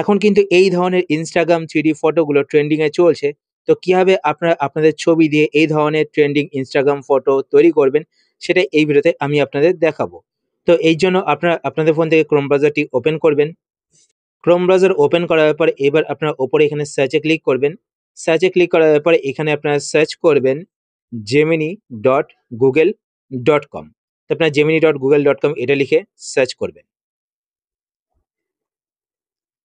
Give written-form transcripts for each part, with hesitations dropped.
এখন কিন্তু এই ধরনের Instagram 3D ফটোগুলো ট্রেন্ডিং এ চলছে। তো কিভাবে আপনারা আপনাদের ছবি দিয়ে এই ধরনের ট্রেন্ডিং Instagram ফটো তৈরি করবেন, সেটাই এই ভিডিওতে আমি আপনাদের দেখাবো। তো এই জন্য আপনারা আপনাদের ফোন থেকে Chrome ব্রাউজারটি ওপেন করবেন। Chrome ব্রাউজার ওপেন করার পর এবার আপনারা ওপরে এখানে সার্চ এ ক্লিক করবেন। সার্চ এ ক্লিক করার পরে এখানে আপনারা সার্চ করবেন gemini.google.com। তো আপনারা gemini.google.com এটা লিখে সার্চ করবেন।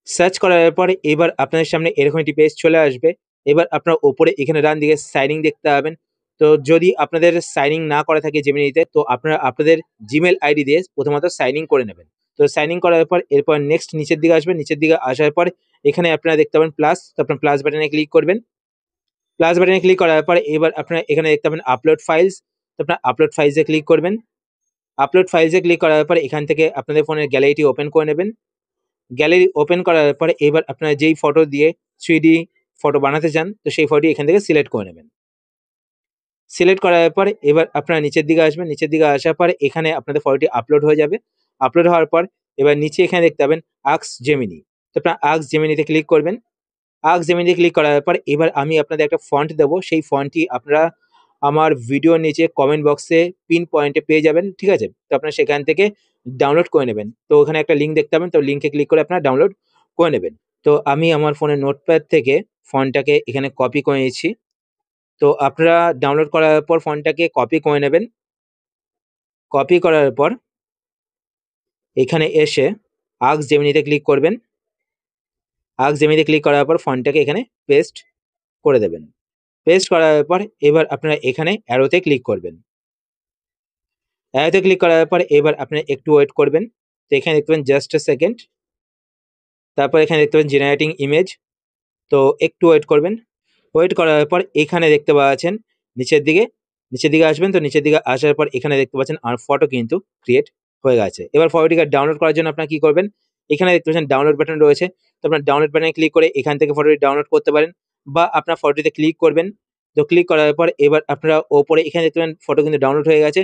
সার্চ করার পরে এবার আপনাদের সামনে এরকম একটি পেজ চলে আসবে। এবার আপনারা ওপরে এখানে ডান দিকে সাইন ইন দেখতে পাবেন। তো যদি আপনাদের সাইন ইন না করা থাকে জেমিনিতে, তো আপনারা আপনাদের জিমেইল আইডি দিয়ে প্রথমত সাইন ইন করে নেবেন। তো সাইন ইন করার পর এরপর নেক্সট নিচের দিকে আসবেন। নিচের দিকে আসার পর এখানে আপনারা দেখতে পাবেন প্লাস, তো আপনারা প্লাস বাটনে ক্লিক করবেন। প্লাস বাটনে ক্লিক করার পর এবার আপনারা এখানে দেখতে পাবেন আপলোড ফাইলস, তো আপনারা আপলোড ফাইলস এ ক্লিক করবেন। আপলোড ফাইলস এ ক্লিক করার পর এখান থেকে আপনাদের ফোনের গ্যালারিটি ওপেন করে নেবেন। গ্যালারি ওপেন করার পরে এবার আপনারা যেই ফটো দিয়ে 3D ফটো বানাতে চান, তো সেই ফটোটি এখান থেকে সিলেক্ট করে নেবেন। সিলেক্ট করার পরে এবার আপনারা নিচের দিকে আসবেন। নিচের দিকে আসার পরে এখানে আপনাদের ফটোটি আপলোড হয়ে যাবে। আপলোড হওয়ার পর এবার নিচে এখানে দেখতে পাবেন আস্ক জেমিনি। তো আপনারা আস্ক জেমিনিতে ক্লিক করবেন। আস্ক জেমিনিতে ক্লিক করার পর এবার আমি আপনাদের একটা ফন্ট দেবো। সেই ফন্টটি আপনারা আমার ভিডিওর নিচে কমেন্ট বক্সে পিন পয়েন্টে পেয়ে যাবেন। ঠিক আছে? তো আপনারা সেখান থেকে ডাউনলোড করে নেবেন। তো ওখানে একটা লিঙ্ক দেখতে পাবেন। তো লিঙ্কে ক্লিক করে আপনারা ডাউনলোড করে নেবেন। তো আমি আমার ফোনের নোটপ্যাড থেকে ফন্টটাকে এখানে কপি করে নিয়েছি। তো আপনারা ডাউনলোড করার পর ফন্টটাকে কপি করে নেবেন। কপি করার পর এখানে এসে আস্ক জেমিনিতে ক্লিক করবেন। আস্ক জেমিনিতে ক্লিক করার পর ফন্টটাকে এখানে পেস্ট করে দেবেন। পেস্ট করার পর এবার আপনারা এখানে অ্যারোতে ক্লিক করবেন। অ্যারোতে ক্লিক করার পর এবার আপনারা একটু ওয়েট করবেন। তো এখানে দেখতে পাবেন জাস্ট আ সেকেন্ড। তারপর এখানে দেখতে পাবেন জেনারেটিং ইমেজ। তো একটু ওয়েট করবেন। ওয়েট করার পর এখানে দেখতে পাচ্ছেন নিচের দিকে, নিচের দিকে আসবেন। তো নিচের দিকে আসার পর এখানে দেখতে পাচ্ছেন আমার ফটো কিন্তু ক্রিয়েট হয়ে গেছে। এবার ফটোটিকে ডাউনলোড করার জন্য আপনারা কি করবেন? এখানে দেখতে পাচ্ছেন ডাউনলোড বাটন রয়েছে। তো আপনার ডাউনলোড বাটনে ক্লিক করে এখান থেকে ফটোটি ডাউনলোড করতে পারেন বা আপনার ফটোটিতে ক্লিক করবেন। তো ক্লিক করার পর এবার আপনারা ওপরে এখানে দেখতে পাবেন ফটো কিন্তু ডাউনলোড হয়ে গেছে।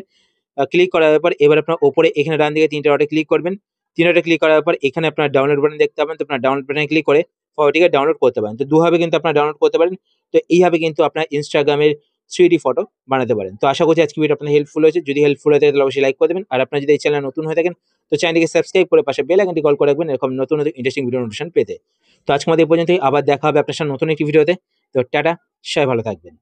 ক্লিক করার পর এবার আপনারা ওপরে এখানে ডান দিকে ৩ টে ডটে ক্লিক করবেন। ৩ ডটে ক্লিক করার পর এখানে আপনারা ডাউনলোড বাটন দেখতে পাবেন। তো আপনারা ডাউনলোড বাটনে ক্লিক করে ফটোটিকে ডাউনলোড করতে পারেন। তো দুভাবে কিন্তু আপনারা ডাউনলোড করতে পারেন। তো এইভাবে কিন্তু আপনার Instagram এর 3D ফটো বানাতে পারেন। তো আশা করছি আজকের ভিডিও আপনার হেল্পফুল হয়েছে। যদি হেল্পফুল হয়ে থাকে তাহলে অবশ্যই লাইক করে দেবেন। আর আপনারা যদি এই চ্যানেলে নতুন হয়ে থাকেন তো চ্যানেলটিকে সাবস্ক্রাইব করে পাশে বেল আইকনটি কল করে রাখবেন এরকম নতুন ইন্টারেস্টিং ভিডিও নোটিফিকেশন পেতে। তো আজকের মতো এই পর্যন্তই। আবার দেখা হবে আপনার সাথে নতুন একটি ভিডিওতে। তো টাটা, সবাই ভালো থাকবেন।